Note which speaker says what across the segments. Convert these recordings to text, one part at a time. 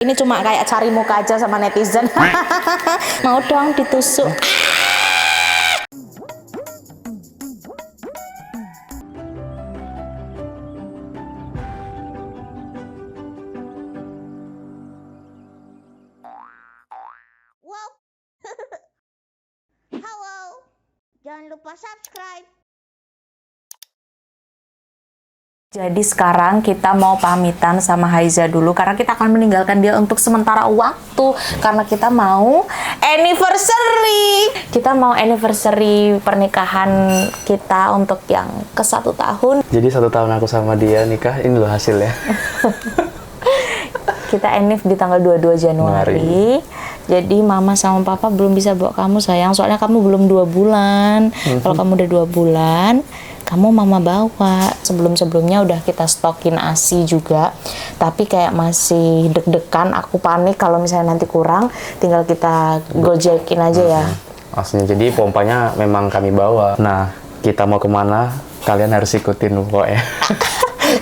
Speaker 1: Ini cuma kayak cari muka aja sama netizen. Mau dong ditusuk.
Speaker 2: Wow. Halo. Jangan lupa subscribe.
Speaker 1: Jadi sekarang kita mau pamitan sama Haiza dulu karena kita akan meninggalkan dia untuk sementara waktu karena kita mau anniversary. Kita mau anniversary pernikahan kita untuk yang ke 1 tahun.
Speaker 3: Jadi 1 tahun aku sama dia nikah, ini loh hasilnya.
Speaker 1: Kita anniv di tanggal 22 Januari. Jadi mama sama papa belum bisa bawa kamu sayang, soalnya kamu belum 2 bulan. Kalau kamu udah 2 bulan, kamu mama bawa. Sebelum-sebelumnya udah kita stokin ASI juga, tapi kayak masih deg-degan, aku panik kalau misalnya nanti kurang, tinggal kita gojekin aja ya.
Speaker 3: Aslinya, jadi pompanya memang kami bawa. Nah, kita mau kemana, kalian harus ikutin pokoknya.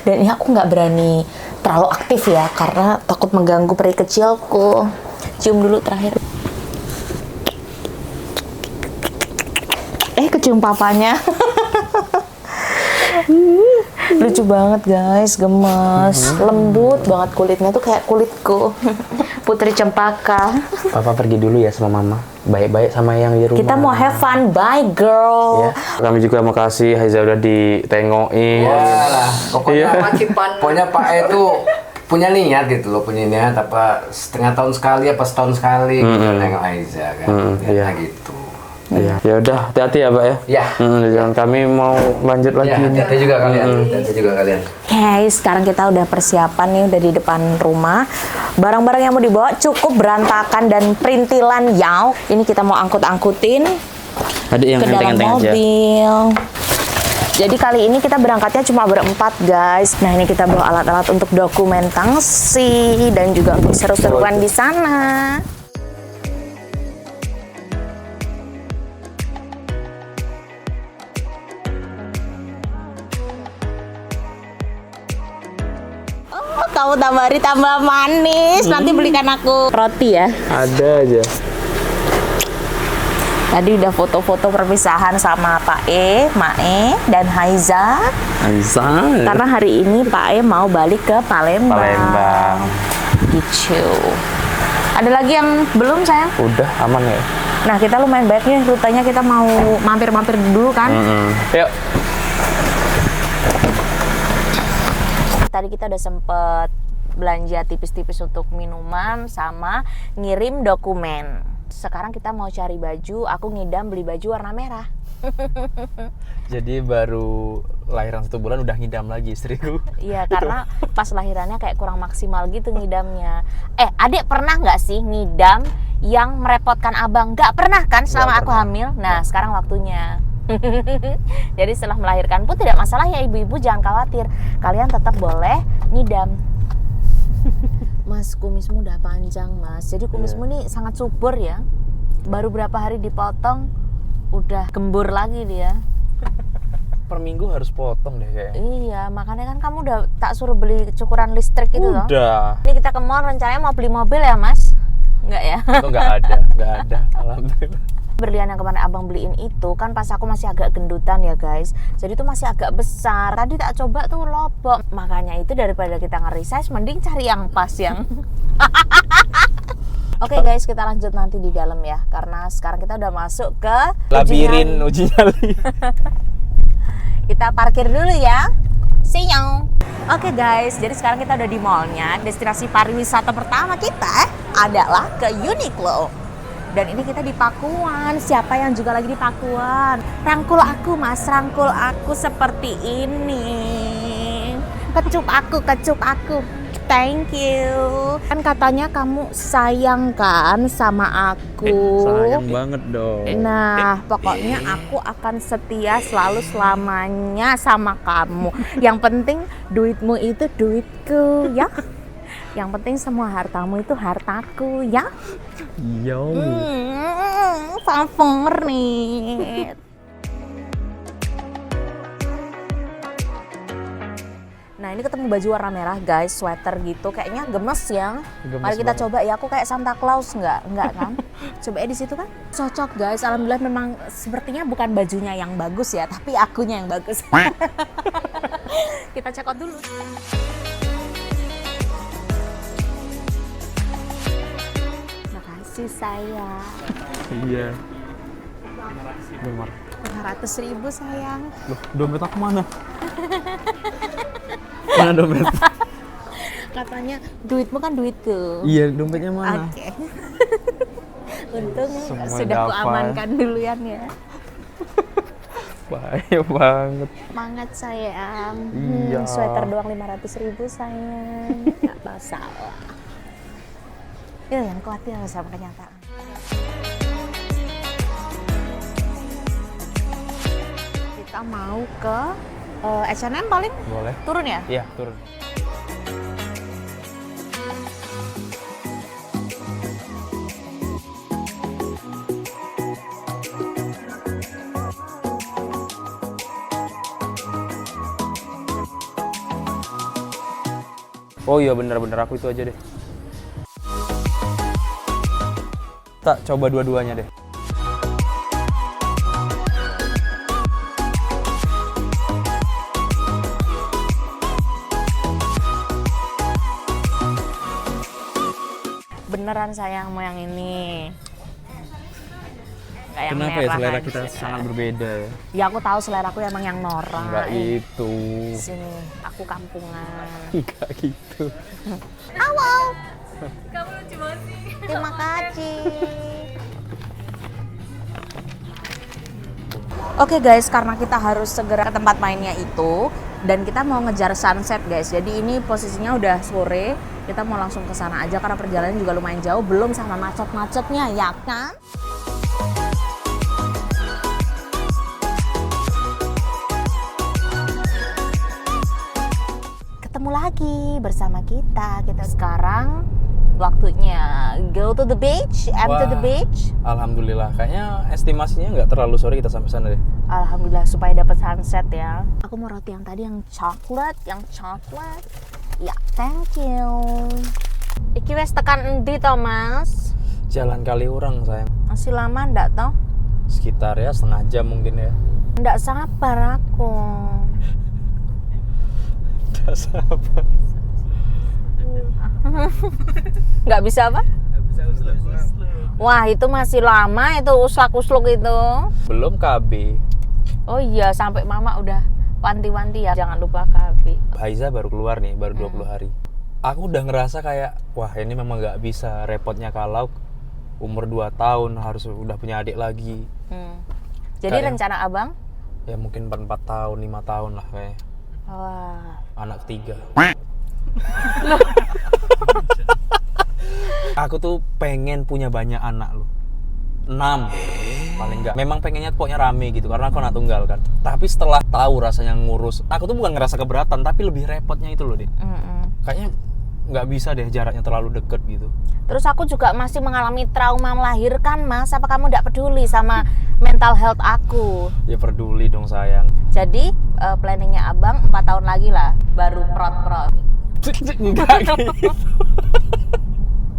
Speaker 1: Dan ini aku nggak berani terlalu aktif ya, karena takut mengganggu peri kecilku. Cium dulu terakhir. Kecium papanya. Lucu banget guys, gemes, lembut banget kulitnya tuh kayak kulitku. Putri Cempaka.
Speaker 3: Papa pergi dulu ya sama mama. Baik-baik sama yang di rumah.
Speaker 1: Kita mau have fun, bye girl.
Speaker 3: Ya. Kami juga mau kasih Haiza udah ditengokin.
Speaker 4: Walah, pokoknya
Speaker 3: Iya.
Speaker 4: pokoknya Pak E itu punya niat gitu loh, punya niat apa setengah tahun sekali apa setahun sekali gitu nengok Haiza kan.
Speaker 3: Iya.
Speaker 4: Gitu.
Speaker 3: Iya. Ya udah, hati-hati ya, Pak ya.
Speaker 4: Ya.
Speaker 3: Jangan, kami mau lanjut lagi.
Speaker 4: Ya, hati-hati juga kalian. Hati-hati juga kalian.
Speaker 1: Hey, sekarang kita udah persiapan nih, udah di depan rumah. Barang-barang yang mau dibawa cukup berantakan dan perintilan yaw. Ini kita mau angkut-angkutin
Speaker 3: Ada yang
Speaker 1: ke dalam
Speaker 3: enteng-enteng aja.
Speaker 1: mobil. Jadi kali ini kita berangkatnya cuma berempat guys. Nah ini kita bawa alat-alat untuk dokumentasi dan juga untuk seru-seruan di sana. Oh, kamu tambah hari tambah manis. Nanti belikan aku roti ya.
Speaker 3: Ada aja.
Speaker 1: Tadi udah foto-foto perpisahan sama Pak E, Mae, dan Haiza.
Speaker 3: Haiza.
Speaker 1: Karena hari ini Pak E mau balik ke Palembang.
Speaker 3: Palembang.
Speaker 1: Gitu. Ada lagi yang belum sayang?
Speaker 3: Udah aman ya.
Speaker 1: Nah kita lumayan baik nih rutenya, kita mau mampir-mampir dulu kan.
Speaker 3: Yuk.
Speaker 1: Tadi kita udah sempet belanja tipis-tipis untuk minuman sama ngirim dokumen. Sekarang kita mau cari baju, aku ngidam beli baju warna merah.
Speaker 3: Jadi baru lahiran 1 bulan udah ngidam lagi istriku.
Speaker 1: Iya, karena pas lahirannya kayak kurang maksimal gitu ngidamnya. Adik pernah nggak sih ngidam yang merepotkan abang? Nggak pernah kan selama aku hamil? Nah, sekarang waktunya. Jadi setelah melahirkan pun tidak masalah ya ibu-ibu, jangan khawatir. Kalian tetap boleh ngidam. Mas, kumismu udah panjang mas. Jadi kumismu nih sangat subur ya. Baru berapa hari dipotong, udah gembur lagi dia.
Speaker 3: Per minggu harus potong deh kayaknya.
Speaker 1: Iya, makanya kan kamu udah tak suruh beli cukuran listrik itu loh.
Speaker 3: Udah.
Speaker 1: Ini kita ke mall rencananya mau beli mobil ya mas? Enggak ya?
Speaker 3: Itu nggak ada. Alhamdulillah.
Speaker 1: Berlian yang kemarin abang beliin itu kan pas aku masih agak gendutan ya guys, jadi itu masih agak besar. Tadi tak coba tuh lobok, makanya itu daripada kita nge-resize mending cari yang pas yang Oke guys, kita lanjut nanti di dalam ya, karena sekarang kita udah masuk ke
Speaker 3: Labirin uji nyali.
Speaker 1: Kita parkir dulu ya. See you. Oke guys, jadi sekarang kita udah di mallnya. Destinasi pariwisata pertama kita adalah ke Uniqlo. Dan ini kita di Pakuan. Siapa yang juga lagi di Pakuan? Rangkul aku mas, rangkul aku seperti ini. Kecup aku. Thank you. Kan katanya kamu sayang kan sama aku.
Speaker 3: Sayang banget dong.
Speaker 1: Nah, pokoknya aku akan setia selalu selamanya sama kamu. Yang penting duitmu itu duitku ya. Yang penting semua hartamu itu hartaku ya.
Speaker 3: Yo.
Speaker 1: Favorit. Nah ini ketemu baju warna merah guys, sweater gitu, kayaknya gemes ya.
Speaker 3: Gemes
Speaker 1: Mari kita
Speaker 3: banget.
Speaker 1: coba ya, aku kayak Santa Claus nggak kan? Coba ya di situ kan, cocok guys. Alhamdulillah memang sepertinya bukan bajunya yang bagus ya, tapi akunya yang bagus. Kita check out dulu. Makasih sayang.
Speaker 3: Iya. Benar.
Speaker 1: 500.000 sayang.
Speaker 3: Loh, dompet aku mana? Mana dompet?
Speaker 1: Katanya duitmu kan duitku.
Speaker 3: Iya, dompetnya mana?
Speaker 1: Oke. Untung
Speaker 3: Semua
Speaker 1: sudah
Speaker 3: dapat.
Speaker 1: kuamankan duluan ya.
Speaker 3: Bahaya banget.
Speaker 1: Semangat sayang.
Speaker 3: Iya.
Speaker 1: Sweater doang 500.000 sayang. Nggak masalah. Ya yang khawatir sama kenyataan. Kita mau ke H&M paling
Speaker 3: Boleh?
Speaker 1: turun ya?
Speaker 3: Iya, turun. Oh iya bener-bener aku itu aja deh. Tak coba dua-duanya deh.
Speaker 1: Beneran sayang mau yang ini. Nggak yang
Speaker 3: Kenapa ya
Speaker 1: merah
Speaker 3: selera
Speaker 1: aja.
Speaker 3: kita sangat berbeda ya?
Speaker 1: Ya aku tahu selera aku emang yang norak.
Speaker 3: Enggak itu.
Speaker 1: Sini, aku kampungan.
Speaker 3: Enggak gitu.
Speaker 1: Halo. Kamu lucu banget sih. Terima kasih. Oke guys, karena kita harus segera ke tempat mainnya itu dan kita mau ngejar sunset guys. Jadi ini posisinya udah sore, kita mau langsung ke sana aja karena perjalanan juga lumayan jauh, belum sama macet-macetnya ya kan? Ketemu lagi bersama kita. Kita sekarang waktunya go to the beach, to the
Speaker 3: Wah.
Speaker 1: beach.
Speaker 3: Alhamdulillah, kayaknya estimasinya nggak terlalu sore kita sampai sana deh.
Speaker 1: Alhamdulillah supaya dapat sunset ya. Aku mau roti yang tadi yang coklat, Ya, thank you. Iki wes tekan endi to, Mas?
Speaker 3: Jalan Kaliurang sayang.
Speaker 1: Masih lama ndak toh?
Speaker 3: Sekitar ya setengah jam mungkin ya.
Speaker 1: Ndak sabar aku.
Speaker 3: Tidak sabar.
Speaker 1: Nggak bisa apa? Wah, itu masih lama itu uslak-usluk itu.
Speaker 3: Belum KB.
Speaker 1: Oh iya, sampai mama udah wanti-wanti ya, jangan lupa KB.
Speaker 3: Haiza baru keluar nih, baru 20 hari. Aku udah ngerasa kayak, wah ini memang nggak bisa. Repotnya kalau umur 2 tahun harus udah punya adik lagi.
Speaker 1: Jadi
Speaker 3: Kayak-
Speaker 1: rencana abang?
Speaker 3: Ya mungkin 4 tahun, 5 tahun lah kayak.
Speaker 1: Wah,
Speaker 3: Anak ketiga. Aku tuh pengen punya banyak anak loh. 6 paling enggak. Memang pengennya pokoknya rame gitu karena aku anak tunggal kan. Tapi setelah tahu rasanya ngurus, aku tuh bukan ngerasa keberatan tapi lebih repotnya itu loh deh. Kayaknya nggak bisa deh jaraknya terlalu deket gitu.
Speaker 1: terus aku juga masih mengalami trauma melahirkan, Mas. Apa kamu nggak peduli sama mental health aku?
Speaker 3: Ya peduli dong sayang.
Speaker 1: Jadi planningnya abang 4 tahun lagi lah, baru prot-prot.
Speaker 3: Enggak gitu.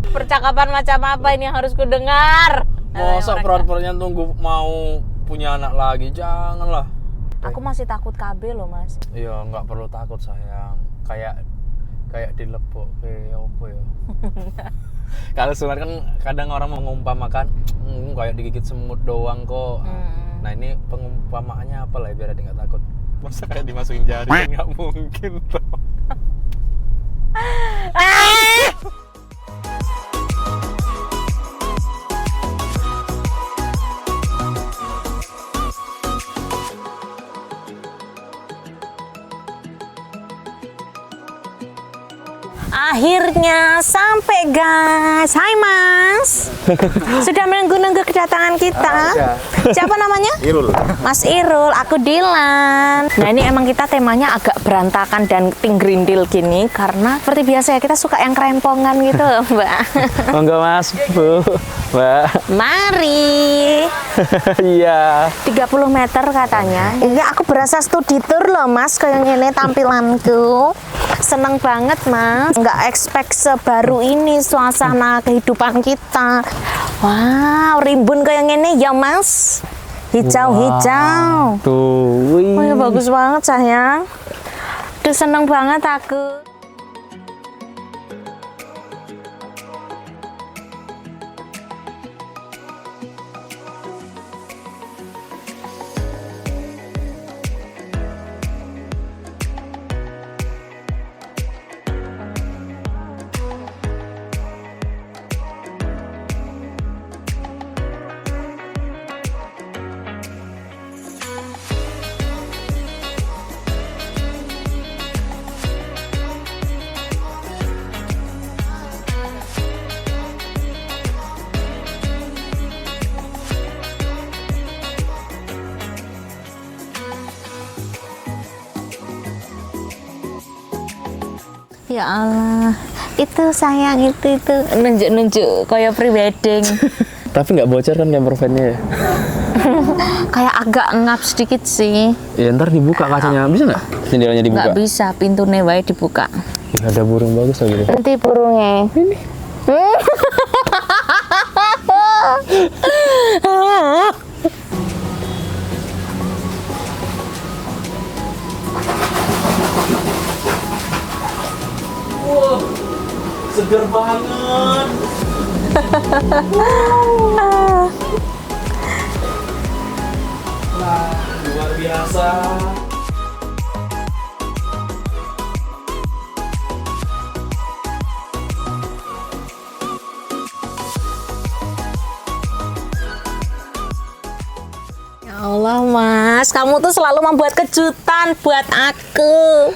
Speaker 1: Percakapan macam apa ini yang harus ku dengar?
Speaker 3: Masa perut-perutnya tunggu mau punya anak lagi, janganlah.
Speaker 1: Aku masih takut KB loh, Mas.
Speaker 3: Iya, nggak perlu takut sayang. Kayak dilepok kayak apa ya? Kalau sunat kan kadang orang mengumpamakan kayak digigit semut doang kok. Nah ini pengumpamaannya apa lah biar dia nggak takut. Masa kayak dimasukin jari kan nggak mungkin toh.
Speaker 1: akhirnya sampai guys. Hai Mas. Sudah menunggu-nunggu kedatangan kita. Siapa namanya?
Speaker 3: Irul.
Speaker 1: Mas Irul, aku Dilan. Nah ini emang kita temanya agak berantakan dan tingrindil gini karena seperti biasa ya kita suka yang kerempongan gitu loh, Mbak.
Speaker 3: Enggak Mas, Bu. Mbak.
Speaker 1: Mari.
Speaker 3: Iya.
Speaker 1: 30 meter katanya. Iya, aku berasa studi tour loh Mas, kayak gini tampilanku. Seneng banget Mas, nggak expect sebaru ini suasana kehidupan kita. Wow, rimbun kayak gini ya Mas. Hijau-hijau.
Speaker 3: Tuh.
Speaker 1: Oh ya bagus banget sayang. Tuh seneng banget aku. Ya Allah, itu sayang itu nunjuk-nunjuk kayak pre-wedding.
Speaker 3: Tapi nggak bocor kan camper van-nya ya?
Speaker 1: Kayak agak ngap sedikit sih.
Speaker 3: Ya ntar dibuka kacanya, bisa nggak? Jendelanya dibuka?
Speaker 1: Nggak bisa, pintu newae dibuka.
Speaker 3: Ya, ada burung bagus lagi deh.
Speaker 1: Nanti burungnya. Ini.
Speaker 3: Wah, segar banget. Wah, luar biasa.
Speaker 1: Ya Allah Mas, kamu tuh selalu membuat kejutan buat aku.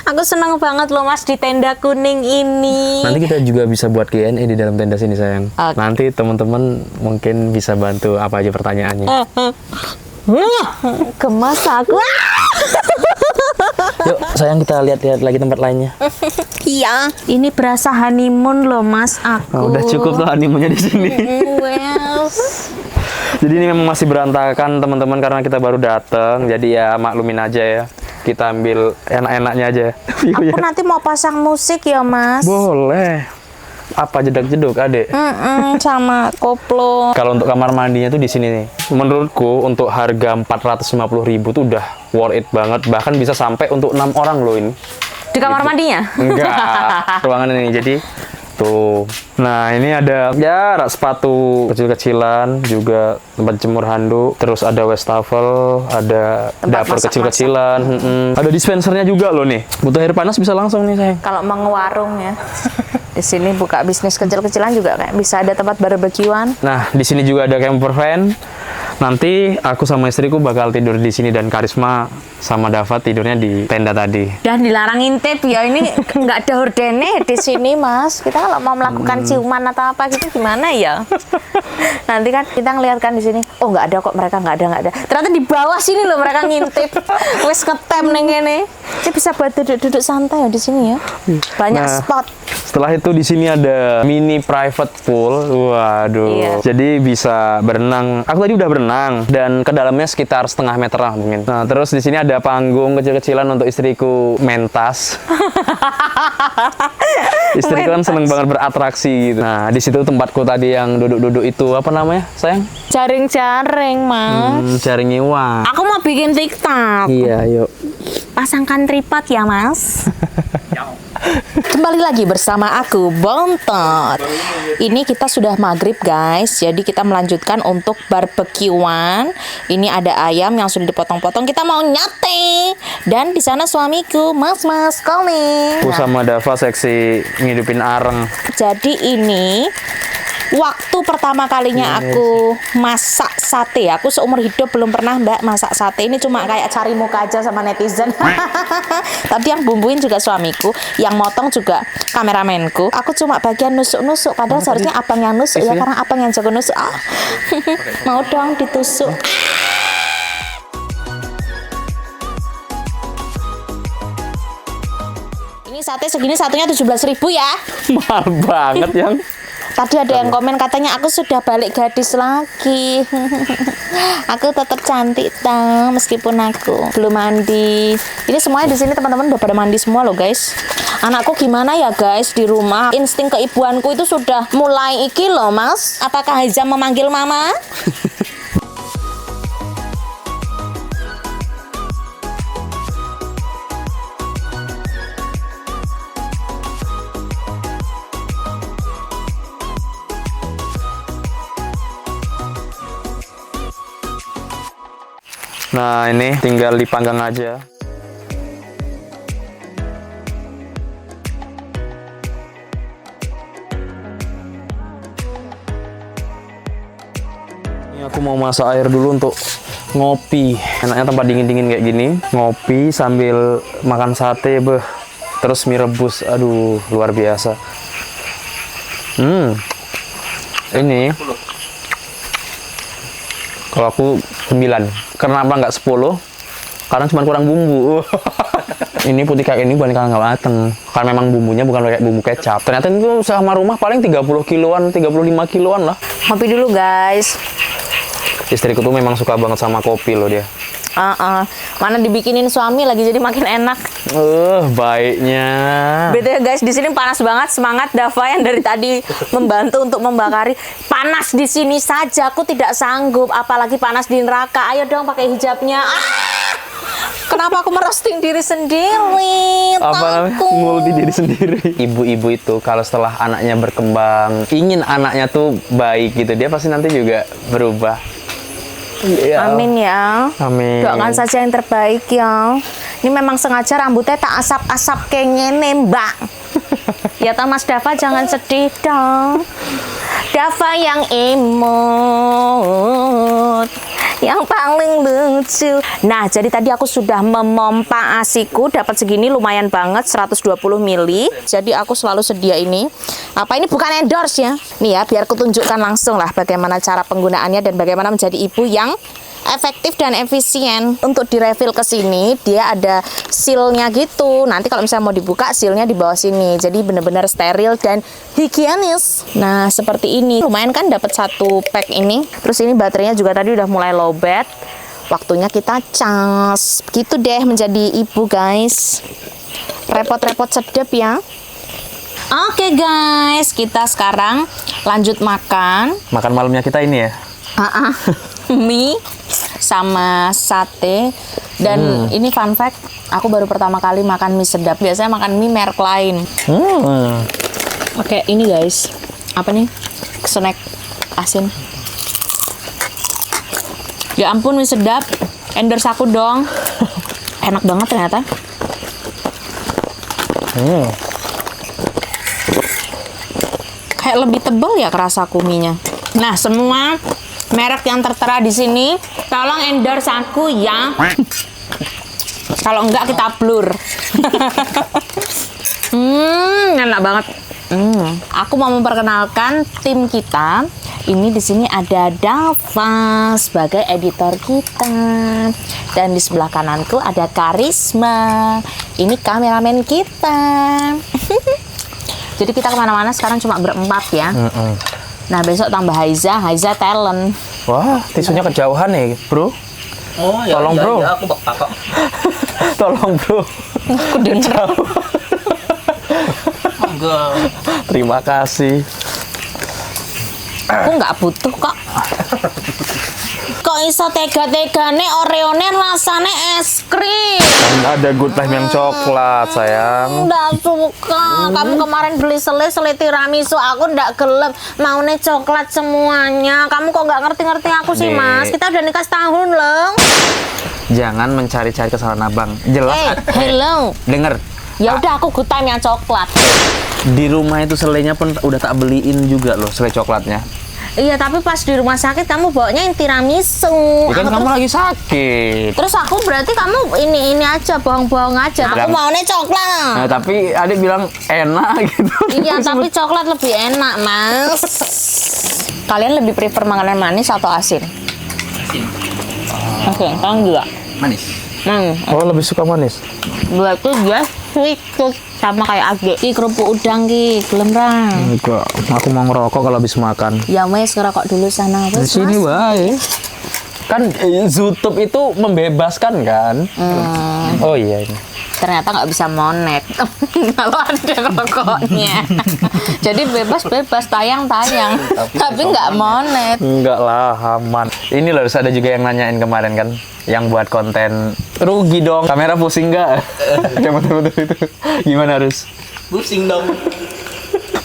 Speaker 1: Aku seneng banget loh Mas di tenda kuning ini.
Speaker 3: Nanti kita juga bisa buat Q&A di dalam tenda sini sayang.
Speaker 1: Oke.
Speaker 3: Nanti teman-teman mungkin bisa bantu apa aja pertanyaannya.
Speaker 1: Gemas aku.
Speaker 3: Yuk sayang kita lihat-lihat lagi tempat lainnya.
Speaker 1: Iya, ini berasa honeymoon loh Mas aku.
Speaker 3: Oh, udah cukup tuh honeymoonnya di sini.
Speaker 1: Well.
Speaker 3: Jadi ini memang masih berantakan teman-teman karena kita baru datang. Jadi ya maklumin aja ya. Kita ambil enak-enaknya aja.
Speaker 1: Aku nanti mau pasang musik ya Mas.
Speaker 3: Boleh. Apa jedak-jeduk adek?
Speaker 1: Sama koplo.
Speaker 3: Kalau untuk kamar mandinya tuh di sini nih. Menurutku untuk harga 450.000 tuh udah worth it banget. Bahkan bisa sampai untuk 6 orang loh ini.
Speaker 1: Di kamar mandinya?
Speaker 3: Enggak, ruangan ini. Jadi tuh. Nah, ini ada ya rak sepatu kecil-kecilan, juga tempat jemur handuk, terus ada wastafel, ada
Speaker 1: Tempat
Speaker 3: dapur
Speaker 1: masak-masak.
Speaker 3: kecil-kecilan, ada dispensernya juga loh nih. Butuh air panas bisa langsung nih, sayang.
Speaker 1: Kalau mau ngewarung ya. Di sini buka bisnis kecil-kecilan juga kayak bisa ada tempat barbekyuan.
Speaker 3: Nah, di sini juga ada camper van. Nanti aku sama istriku bakal tidur di sini dan Karisma sama Dava tidurnya di tenda tadi.
Speaker 1: Dan dilarang intip ya, ini nggak ada hordene di sini Mas. Kita kalau mau melakukan ciuman atau apa gitu gimana ya? Nanti kan kita ngeliat kan di sini, oh nggak ada kok, mereka nggak ada. Ternyata di bawah sini loh mereka ngintip. Wes ngetem neng ini. Jadi bisa buat duduk-duduk santai ya di sini ya. Banyak
Speaker 3: Nah,
Speaker 1: spot.
Speaker 3: Setelah itu di sini ada mini private pool. Waduh.
Speaker 1: Iya.
Speaker 3: Jadi bisa berenang. Aku tadi udah berenang dan ke dalamnya sekitar setengah meter lah mungkin. Nah, terus di sini ada panggung kecil-kecilan untuk istriku mentas. Istriku kan seneng banget beratraksi gitu. Nah, di situ tempatku tadi yang duduk-duduk itu apa namanya, sayang?
Speaker 1: Jaring-jaring Mas.
Speaker 3: Jaring iwak.
Speaker 1: Aku mau bikin TikTok.
Speaker 3: Iya, yuk.
Speaker 1: Pasangkan tripod ya Mas. Kembali lagi bersama aku Bontot. Ini kita sudah maghrib guys, jadi kita melanjutkan untuk barbekyuan. Ini ada ayam yang sudah dipotong-potong. Kita mau nyate. Dan di sana suamiku, Mas komen.
Speaker 3: Aku sama Dava seksi ngidupin areng.
Speaker 1: Jadi ini waktu Itu pertama kalinya aku masak sate. Aku seumur hidup belum pernah Mbak masak sate. Ini cuma kayak cari muka aja sama netizen. Tadi yang bumbuin juga suamiku, yang motong juga kameramenku. Aku cuma bagian nusuk-nusuk. Padahal seharusnya abang yang nusuk ya, karena abang yang jago nusuk. Ah. Mau dong ditusuk. Ini sate segini satunya 17.000 ya.
Speaker 3: Mahal banget yang.
Speaker 1: Tadi ada yang komen katanya aku sudah balik gadis lagi. Aku tetap cantik tau meskipun aku belum mandi. Ini semuanya di sini teman-teman udah pada mandi semua loh guys. Anakku gimana ya guys di rumah? Insting keibuanku itu sudah mulai iki loh mas. Apakah Haiza memanggil mama?
Speaker 3: Nah ini tinggal dipanggang aja. Ini aku mau masak air dulu untuk ngopi. Enaknya tempat dingin-dingin kayak gini, ngopi sambil makan sate, beh. Terus mie rebus, aduh luar biasa. Ini kalau aku 9. Kenapa nggak 10? Karena cuma kurang bumbu. Ini putih kayak ini bukan karena nggak mateng. Karena memang bumbunya bukan kayak bumbu kecap. Ternyata itu sama rumah paling 30 kiloan, 35 kiloan lah.
Speaker 1: Ngopi dulu guys.
Speaker 3: Istriku tuh memang suka banget sama kopi loh dia.
Speaker 1: Mana dibikinin suami lagi jadi makin enak.
Speaker 3: Baiknya.
Speaker 1: Betul ya guys, di sini panas banget. Semangat Dava yang dari tadi membantu untuk membakari. Panas di sini saja aku tidak sanggup, apalagi panas di neraka. Ayo dong pakai hijabnya. Kenapa aku merosting diri sendiri?
Speaker 3: Apa namanya? Ngulti diri sendiri. Ibu-ibu itu kalau setelah anaknya berkembang, ingin anaknya tuh baik gitu, dia pasti nanti juga berubah. Ya.
Speaker 1: Amin ya.
Speaker 3: Amin.
Speaker 1: Doakan saja yang terbaik ya. Ini memang sengaja rambutnya tak asap-asap kayak ngene, Mbak. Ya toh Mas Dava, jangan sedih dong. Dava yang imut, yang paling lucu. Nah, jadi tadi aku sudah memompa asiku, dapat segini lumayan banget, 120 ml. Jadi aku selalu sedia ini. Apa ini bukan endorse ya? Nih ya, biar kutunjukkan langsung lah bagaimana cara penggunaannya dan bagaimana menjadi ibu yang efektif dan efisien. Untuk direfill ke sini dia ada sealnya gitu. Nanti kalau misalnya mau dibuka, sealnya di bawah sini. Jadi benar-benar steril dan higienis. Nah seperti ini. Lumayan kan dapat satu pack ini. Terus ini baterainya juga tadi udah mulai lowbat. Waktunya kita cas. Gitu deh menjadi ibu guys. Repot-repot sedap ya. Oke guys, kita sekarang lanjut makan.
Speaker 3: Makan malamnya kita ini ya?
Speaker 1: Mie sama sate. Dan ini fun fact, aku baru pertama kali makan mie sedap. Biasanya makan mie merek lain. Oke, ini guys, apa nih? Snack asin. Ya ampun, mie sedap. Endorse aku dong. Enak banget ternyata. Kayak lebih tebal ya kerasa kuminya. Nah, semua merek yang tertera di sini tolong endorse aku ya. Kalau enggak kita blur. Enak banget. Aku mau memperkenalkan tim kita. Ini di sini ada Dava sebagai editor kita. Dan di sebelah kananku ada Karisma. Ini kameramen kita. Jadi kita kemana-mana sekarang cuma berempat ya. Nah besok tambah Haiza talent.
Speaker 3: Wah, tisunya kejauhan nih, bro.
Speaker 5: Oh ya,
Speaker 3: tolong bro.
Speaker 5: Ya, aku bakal kok.
Speaker 3: Tolong bro.
Speaker 1: Aku denger.
Speaker 5: Enggak.
Speaker 3: Terima kasih.
Speaker 1: Aku nggak butuh kok. Kok iso tega-tegane Oreone rasane es krim?
Speaker 3: Ada good time yang coklat, sayang.
Speaker 1: Nggak suka. Kamu kemarin beli sele tiramisu, aku nggak gelem. Maunya coklat semuanya. Kamu kok nggak ngerti-ngerti aku sih,
Speaker 3: Dek.
Speaker 1: Mas? Kita udah nikah setahun loh.
Speaker 3: Jangan mencari-cari kesalahan abang. Jelas.
Speaker 1: Hello.
Speaker 3: Denger.
Speaker 1: Ya udah aku good time yang coklat.
Speaker 3: Di rumah itu selainya pun udah tak beliin juga loh, selai coklatnya.
Speaker 1: Iya, tapi pas di rumah sakit kamu bawanya yang tiramisu.
Speaker 3: Kan kamu lagi sakit.
Speaker 1: Terus aku berarti kamu ini aja, bohong-bohong aja. Aku maunya coklat.
Speaker 3: Nah, tapi adik bilang enak gitu.
Speaker 1: Iya, tapi coklat lebih enak, Mas. Kalian lebih prefer makanan manis atau asin?
Speaker 5: Asin.
Speaker 1: Oke, kamu juga.
Speaker 5: Manis.
Speaker 3: Oh, lebih suka manis.
Speaker 1: Berarti dia sweet tooth sama kayak Age. Ki kerupuk udang ki, gelem ra.
Speaker 3: Enggak, aku mau ngerokok kalau habis makan.
Speaker 1: Ya wes ngerokok dulu sana.
Speaker 3: Di
Speaker 1: Wes,
Speaker 3: sini
Speaker 1: Mas.
Speaker 3: baik. Kan YouTube itu membebaskan kan? Oh iya ini.
Speaker 1: Ternyata nggak bisa monet kalau ada rokoknya. Jadi bebas tayang, tapi nggak monet.
Speaker 3: Enggak lah, aman. Ini loh, ada juga yang nanyain kemarin kan, yang buat konten rugi dong. Kamera pusing nggak? Yang betul-betul itu. Gimana harus?
Speaker 5: Pusing dong.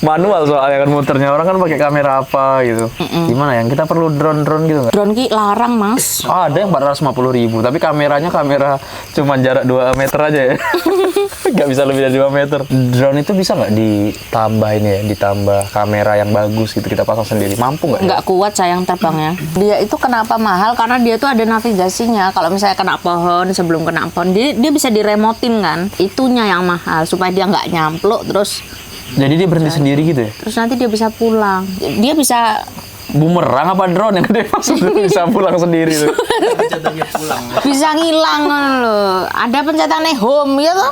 Speaker 3: Manual soalnya kan muternya, orang kan pakai kamera apa gitu. Gimana ya? Kita perlu drone gitu nggak?
Speaker 1: Drone ki larang, Mas.
Speaker 3: Oh, ada yang 450.000, tapi kameranya kamera cuma jarak 2 meter aja ya. Nggak bisa lebih dari 2 meter. Drone itu bisa nggak ditambah ini ya, ditambah kamera yang bagus gitu, kita pasang sendiri? Mampu nggak?
Speaker 1: Nggak kuat sayang terbangnya. Dia itu kenapa mahal? Karena dia tuh ada navigasinya. Kalau misalnya kena pohon, sebelum kena pohon, dia bisa diremotin kan. Itunya yang mahal, supaya dia nggak nyampluk terus.
Speaker 3: Jadi dia berhenti sendiri gitu ya?
Speaker 1: Terus nanti dia bisa pulang. Dia bisa
Speaker 3: Bumerang apa drone yang gede maksudnya bisa pulang sendiri tuh.
Speaker 5: Contohnya pulang.
Speaker 1: bisa ngilang loh. Ada pencetannya home ya toh?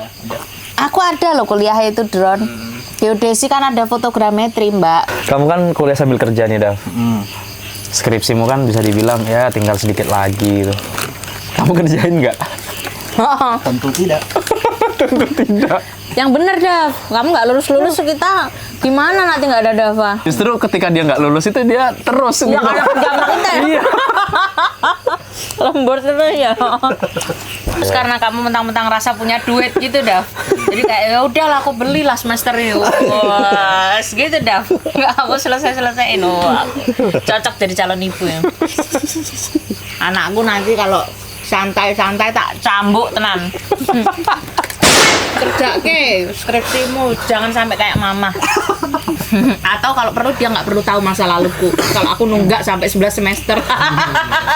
Speaker 1: Aku ada loh kuliah itu drone. Geodesi kan ada fotogrametri, Mbak.
Speaker 3: Kamu kan kuliah sambil kerja nih, Dav. Skripsimu kan bisa dibilang ya tinggal sedikit lagi gitu. Kamu kerjain nggak?
Speaker 5: Tentu tidak.
Speaker 3: Tentu tidak.
Speaker 1: Yang bener, Dav. Kamu nggak lulus-lulus kita gimana nanti nggak ada Dava?
Speaker 3: Justru ketika dia nggak lulus itu dia terus
Speaker 1: Ya karena kerja sama kita ya?
Speaker 3: Iya.
Speaker 1: Lembur terus ya. Terus karena kamu mentang-mentang rasa punya duit gitu, Dav. Jadi kayak ya udahlah aku belilah semester itu. Wah, gitu, Dav. Nggak aku selesai-selesaiin. Wah, cocok jadi calon ibu ya. Anakku nanti kalau santai-santai tak cambuk tenan. Kerja ke skripsimu jangan sampai kayak mama. Atau kalau perlu dia nggak perlu tahu masa laluku kalau aku nunggak sampai 11 semester.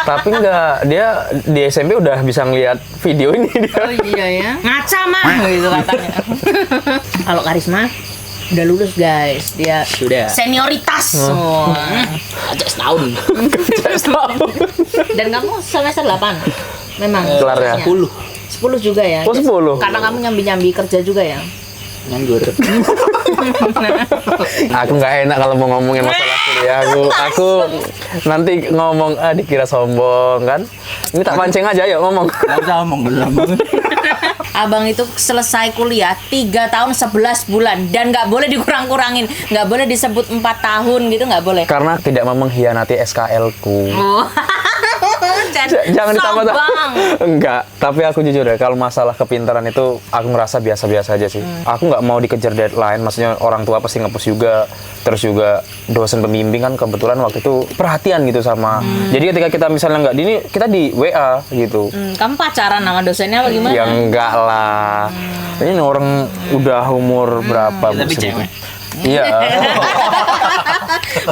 Speaker 3: Tapi enggak, dia di SMP udah bisa ngeliat video ini dia.
Speaker 1: Oh iya ya, ngaca mah gitu katanya. Kalau Karisma udah lulus guys, dia
Speaker 5: Sudah.
Speaker 1: senioritas. Oh.
Speaker 5: Aja setahun.
Speaker 1: Dan kamu semester 8 memang
Speaker 3: Kelar ya?
Speaker 1: 10 juga ya.
Speaker 3: Oh, 10?
Speaker 1: Karena kamu nyambi-nyambi kerja juga ya.
Speaker 5: Nganggur.
Speaker 3: Aku nggak enak kalau mau ngomongin masalah kuliah. Aku nanti ngomong dikira sombong kan. Ini tak pancing aja, yuk ngomong.
Speaker 5: Nggak usah ngomong, nggak usah ngomong.
Speaker 1: Abang itu selesai kuliah 3 tahun 11 bulan dan nggak boleh dikurang-kurangin, nggak boleh disebut 4 tahun gitu, nggak boleh.
Speaker 3: Karena tidak mau mengkhianati SKL-ku.
Speaker 1: Oh.
Speaker 3: Jangan ditambah.
Speaker 1: Sombong.
Speaker 3: Enggak, tapi aku jujur ya, kalau masalah kepintaran itu aku ngerasa biasa-biasa aja sih. Aku nggak mau dikejar deadline, maksudnya orang tua pasti nge-push juga. Terus juga dosen pembimbing kan kebetulan waktu itu perhatian gitu sama. Jadi ketika kita misalnya nggak ini, kita di WA gitu.
Speaker 1: Kamu pacaran sama dosennya apa gimana?
Speaker 3: Ya enggak lah. Ini orang udah umur berapa?
Speaker 5: Tapi
Speaker 3: Bu?
Speaker 5: cewek.
Speaker 3: Iya.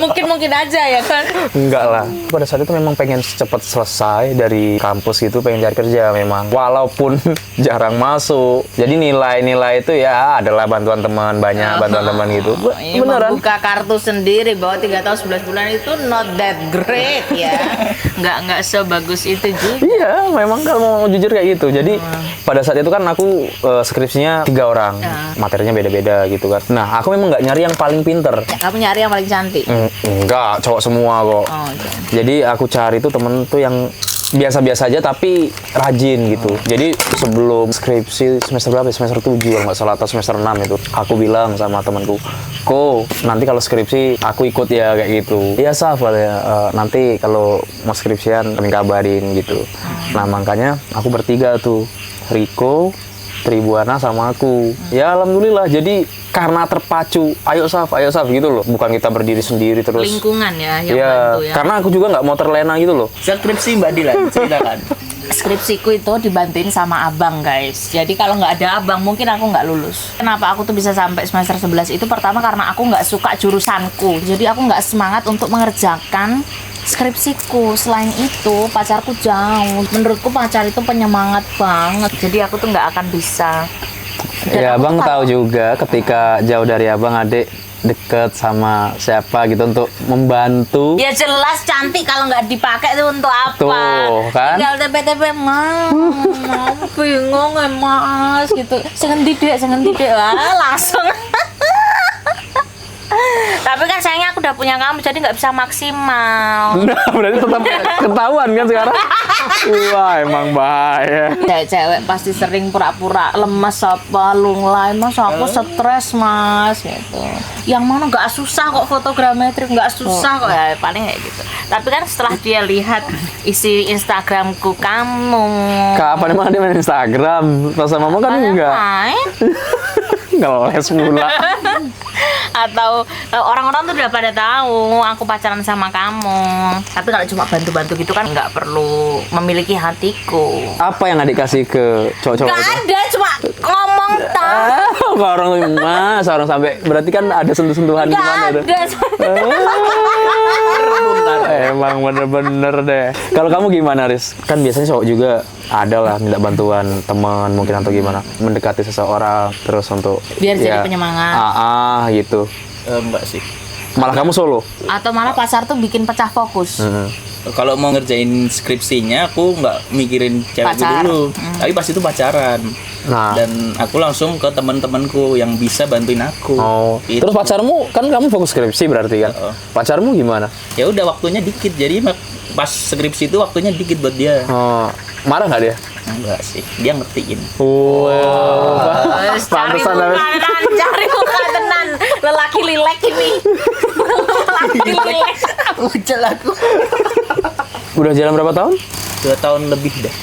Speaker 1: Mungkin aja ya kan.
Speaker 3: Enggak lah. Pada saat itu memang pengen cepat selesai dari kampus gitu, pengen cari kerja memang. Walaupun jarang masuk. Jadi nilai-nilai itu ya adalah bantuan teman, banyak bantuan teman gitu.
Speaker 1: Iya,
Speaker 3: Beneran.
Speaker 1: buka kartu sendiri bahwa 3 tahun 11 bulan itu not that great ya. Nggak sebagus itu juga.
Speaker 3: Iya, memang kalau mau jujur kayak gitu. Jadi pada saat itu kan aku skripsinya 3 orang. Materinya beda-beda gitu kan. Nah, aku memang nggak nyari yang paling pinter.
Speaker 1: Kamu nyari yang paling cantik.
Speaker 3: Enggak, cowok semua kok.
Speaker 1: Oh, iya.
Speaker 3: Jadi aku cari tuh temen tuh yang biasa-biasa aja tapi rajin gitu. Jadi sebelum skripsi semester berapa? Semester 7 kalau nggak salah, atau semester 6 itu. Aku bilang sama temanku, "Ko, nanti kalau skripsi aku ikut ya," kayak gitu. Iya, Saf, ya. Nanti kalau mau skripsian kami kabarin gitu. Nah, makanya aku bertiga tuh. Riko, Tribuana sama aku. Ya alhamdulillah. Jadi karena terpacu, ayo Saf gitu loh. Bukan kita berdiri sendiri terus.
Speaker 1: Lingkungan ya yang
Speaker 3: Iya,
Speaker 1: bantu ya.
Speaker 3: karena aku juga nggak mau terlena gitu loh.
Speaker 5: Skripsi Mbak Dilan, ceritakan.
Speaker 1: skripsiku itu dibantuin sama abang guys. Jadi kalau nggak ada abang mungkin aku nggak lulus. Kenapa aku tuh bisa sampai semester 11 itu? Pertama karena aku nggak suka jurusanku. Jadi aku nggak semangat untuk mengerjakan skripsiku. Selain itu pacarku jauh. Menurutku pacar itu penyemangat banget. Jadi aku tuh nggak akan bisa. Dan
Speaker 3: Ya
Speaker 1: aku
Speaker 3: abang
Speaker 1: kalau-
Speaker 3: tahu juga ketika jauh dari abang adik deket sama siapa gitu untuk membantu.
Speaker 1: Ya jelas cantik kalau nggak dipakai itu untuk apa?
Speaker 3: Tuh, kan?
Speaker 1: Tinggal TP-TP mas, bingung ya mas gitu. Sengen tidak, langsung. Tapi kan sayangnya aku udah punya kamu, jadi nggak bisa maksimal.
Speaker 3: Nah, berarti tetap ketahuan kan sekarang? Wah, emang bahaya.
Speaker 1: Cewek-cewek pasti sering pura-pura lemes apa, lunglai, mas aku stres mas gitu. Yang mana nggak susah kok fotogrametri, nggak susah kok ya paling kayak gitu. Tapi kan setelah dia lihat isi Instagramku kamu,
Speaker 3: Kapan emang dia main Instagram? Pas sama mama kan enggak.
Speaker 1: main
Speaker 3: Ngeles pula.
Speaker 1: atau orang-orang tuh udah pada tahu aku pacaran sama kamu. Tapi kalau cuma bantu-bantu gitu kan nggak perlu memiliki hatiku.
Speaker 3: Apa yang adik kasih ke cowok-cowok
Speaker 1: Nggak
Speaker 3: itu?
Speaker 1: ada, cuma ngomong tak.
Speaker 3: Orang mas, orang sampai berarti kan ada sentuh-sentuhan
Speaker 1: Nggak
Speaker 3: gimana tuh?
Speaker 1: ada.
Speaker 3: Emang bener-bener deh. Kalau kamu gimana, Riz? Kan biasanya cowok juga ada lah minta bantuan teman mungkin atau gimana, mendekati seseorang terus untuk
Speaker 1: Biar jadi penyemangat.
Speaker 3: Gitu.
Speaker 5: Enggak sih.
Speaker 3: Malah kamu solo.
Speaker 1: Atau malah pacar tuh bikin pecah fokus.
Speaker 5: Kalau mau ngerjain skripsinya aku nggak mikirin cewekku
Speaker 1: Pacar.
Speaker 5: dulu. Tapi pas itu pacaran.
Speaker 3: Nah.
Speaker 5: Dan aku langsung ke teman-temanku yang bisa bantuin aku.
Speaker 3: Oh.
Speaker 5: Gitu.
Speaker 3: Terus pacarmu kan kamu fokus skripsi berarti kan?
Speaker 5: Heeh.
Speaker 3: Pacarmu gimana?
Speaker 5: Ya udah waktunya dikit. Jadi pas skripsi itu waktunya dikit buat dia.
Speaker 3: Oh, marah nggak dia?
Speaker 5: Enggak sih. Dia ngertiin.
Speaker 1: Terus cari
Speaker 3: Pantesan
Speaker 1: muka
Speaker 3: tapi-
Speaker 1: tenan, cari muka tenan. Lelaki lilek ini. Lelaki lilek.
Speaker 5: Ucel aku.
Speaker 3: Udah jalan berapa tahun?
Speaker 5: 2 tahun lebih dah.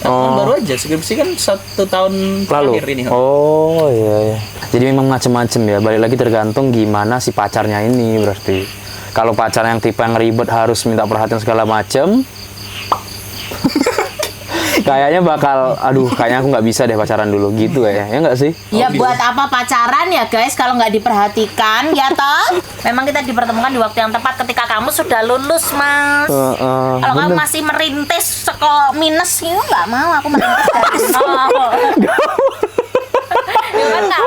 Speaker 5: Tahun baru aja. Skripsi kan 1 tahun
Speaker 3: Lalu.
Speaker 5: terakhir ini.
Speaker 3: Oh iya. Jadi memang macem-macem ya. Balik lagi tergantung gimana si pacarnya ini berarti. Kalau pacar yang tipe yang ribet harus minta perhatian segala macem, kayaknya bakal, aduh, kayaknya aku nggak bisa deh pacaran dulu gitu ya nggak sih?
Speaker 1: Ya buat apa pacaran ya guys kalau nggak diperhatikan ya toh? Memang kita dipertemukan di waktu yang tepat ketika kamu sudah lulus mas. Kalau kamu masih merintis sekolah minus itu nggak mau, aku merintis dari nol. Ya kan, nggak?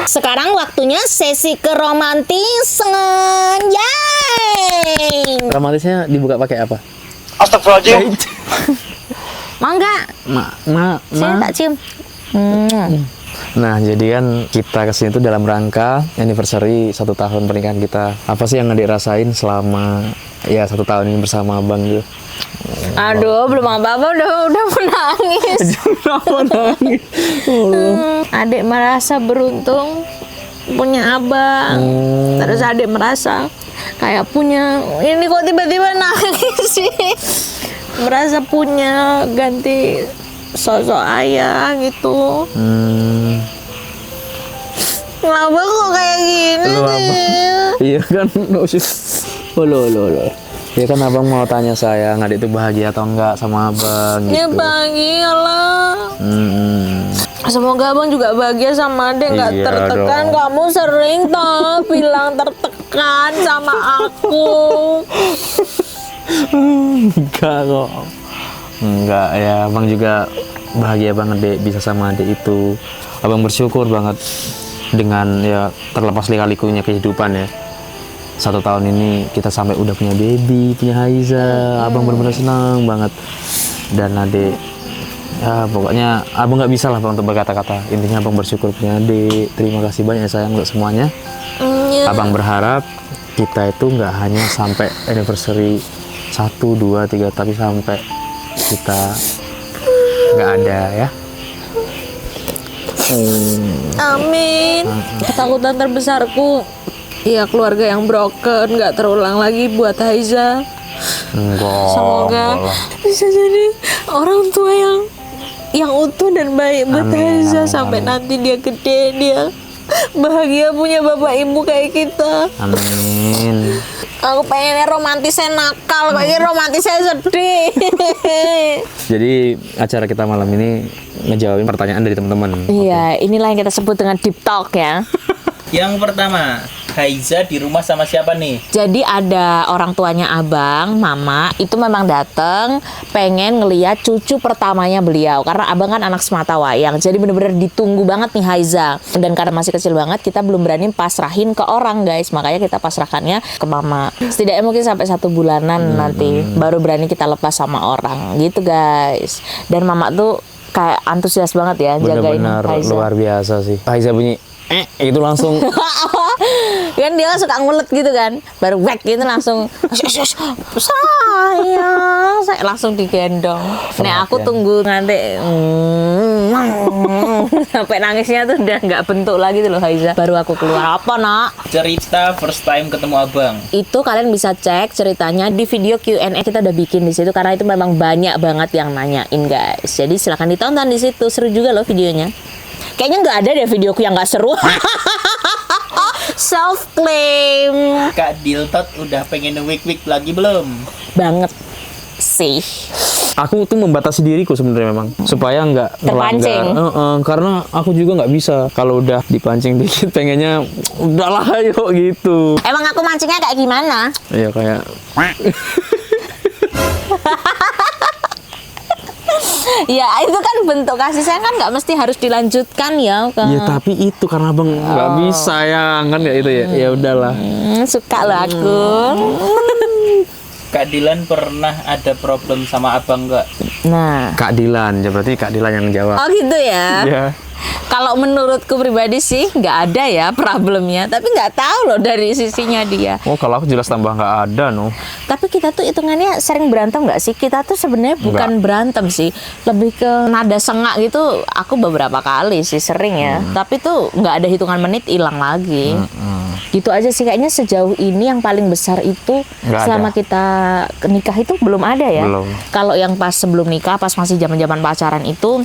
Speaker 1: Sekarang waktunya sesi keromantisan. Yay!
Speaker 3: Romantisnya dibuka pakai apa?
Speaker 1: Mangga, saya tak cium.
Speaker 3: Nah, jadi kan kita kesini tuh dalam rangka anniversary 1 tahun pernikahan kita. Apa sih yang adik rasain selama ya 1 tahun ini bersama abang gitu?
Speaker 1: Aduh, belum apa-apa udah menangis. Adik merasa beruntung punya abang. Terus adik merasa kayak punya ini kok tiba-tiba nangis sih. Merasa punya ganti sosok ayah gitu. Kenapa kok kayak gini
Speaker 3: Lu apa?
Speaker 1: sih?
Speaker 3: Iya kan, lo. Ya kan abang mau tanya saya, adik itu bahagia atau enggak sama abang
Speaker 1: Ya
Speaker 3: gitu.
Speaker 1: bahagia lah.
Speaker 3: Hmm.
Speaker 1: Semoga abang juga bahagia sama adik, nggak
Speaker 3: Iya
Speaker 1: tertekan.
Speaker 3: dong.
Speaker 1: Kamu sering toh bilang tertekan sama aku.
Speaker 3: Enggak kok. Enggak ya, abang juga bahagia banget deh bisa sama adik itu. Abang bersyukur banget dengan ya terlepas lika-likunya kehidupan ya. 1 tahun ini kita sampai udah punya baby, punya Haiza. Abang benar-benar senang banget. Dan adik, ya pokoknya abang nggak bisa lah Bang, untuk berkata-kata. Intinya abang bersyukur punya adik. Terima kasih banyak ya sayang untuk semuanya. Abang berharap kita itu nggak hanya sampai anniversary 1, 2, 3, tapi sampai kita nggak ada ya.
Speaker 1: Amin. Ketakutan terbesarku, ya keluarga yang broken nggak terulang lagi buat Haiza.
Speaker 3: Enggak.
Speaker 1: Semoga
Speaker 3: enggak lah.
Speaker 1: bisa jadi orang tua yang utuh dan baik buat Haiza sampai nanti dia gede, dia bahagia punya bapak ibu kayak kita.
Speaker 3: Amin.
Speaker 1: Aku pengennya romantisnya nakal, kok ini romantisnya sedih.
Speaker 3: Jadi acara kita malam ini ngejawabin pertanyaan dari teman-teman.
Speaker 1: Iya, inilah yang kita sebut dengan deep talk ya.
Speaker 5: Yang pertama, Haiza di rumah sama siapa nih?
Speaker 1: Jadi ada orang tuanya abang, mama, itu memang dateng pengen ngeliat cucu pertamanya beliau. Karena abang kan anak semata wayang, jadi bener-bener ditunggu banget nih Haiza. Dan karena masih kecil banget, kita belum berani pasrahin ke orang guys. Makanya kita pasrahkannya ke mama. Setidaknya mungkin sampai 1 bulanan nanti, baru berani kita lepas sama orang gitu guys. Dan mama tuh kayak antusias banget ya jagain
Speaker 3: Bener-bener
Speaker 1: Haiza.
Speaker 3: luar biasa sih. Haiza bunyi itu langsung
Speaker 1: Kan dia suka ngulet gitu kan, baru whack gitu langsung sayang, saya langsung digendong. Nek aku tunggu nanti sampai nangisnya tuh udah nggak bentuk lagi tuh loh Haiza, baru aku keluar. Apa nak?
Speaker 5: Cerita first time ketemu abang.
Speaker 1: Itu kalian bisa cek ceritanya di video Q&A kita udah bikin di situ, karena itu memang banyak banget yang nanyain guys. Jadi silahkan ditonton di situ, seru juga loh videonya. Kayaknya nggak ada deh videoku yang nggak seru. Self claim
Speaker 5: Kak Diltot udah pengen week lagi belum?
Speaker 1: banget sih.
Speaker 3: aku tuh membatasi diriku sebenarnya memang supaya nggak
Speaker 1: Terpancing.
Speaker 3: melanggar. Karena aku juga nggak bisa kalau udah dipancing dikit pengennya udahlah yuk gitu.
Speaker 1: Emang aku mancingnya kayak gimana?
Speaker 3: Ya kayak
Speaker 1: Ya itu kan bentuk kasih sayang, kan nggak mesti harus dilanjutkan ya.
Speaker 3: ya tapi itu karena abang nggak bisa ya kan ya itu ya. Ya udahlah.
Speaker 1: Suka loh aku.
Speaker 5: Kak Dilan pernah ada problem sama abang nggak?
Speaker 1: Nah,
Speaker 3: Kak Dilan, ya berarti Kak Dilan yang jawab.
Speaker 1: oh gitu ya.
Speaker 3: Ya.
Speaker 1: Kalau menurutku pribadi sih nggak ada ya problemnya, tapi nggak tahu loh dari sisinya dia.
Speaker 3: Oh kalau aku jelas tambah nggak ada no.
Speaker 1: Tapi kita tuh hitungannya sering berantem nggak sih? Kita tuh sebenarnya bukan berantem sih, lebih ke nada sengak gitu. Aku beberapa kali sih sering ya, tapi tuh nggak ada hitungan menit hilang lagi. Gitu aja sih kayaknya sejauh ini yang paling besar itu
Speaker 3: Nggak
Speaker 1: selama
Speaker 3: ada.
Speaker 1: kita nikah itu belum ada ya.
Speaker 3: Belum.
Speaker 1: Kalau yang pas sebelum nikah, pas masih zaman-zaman pacaran itu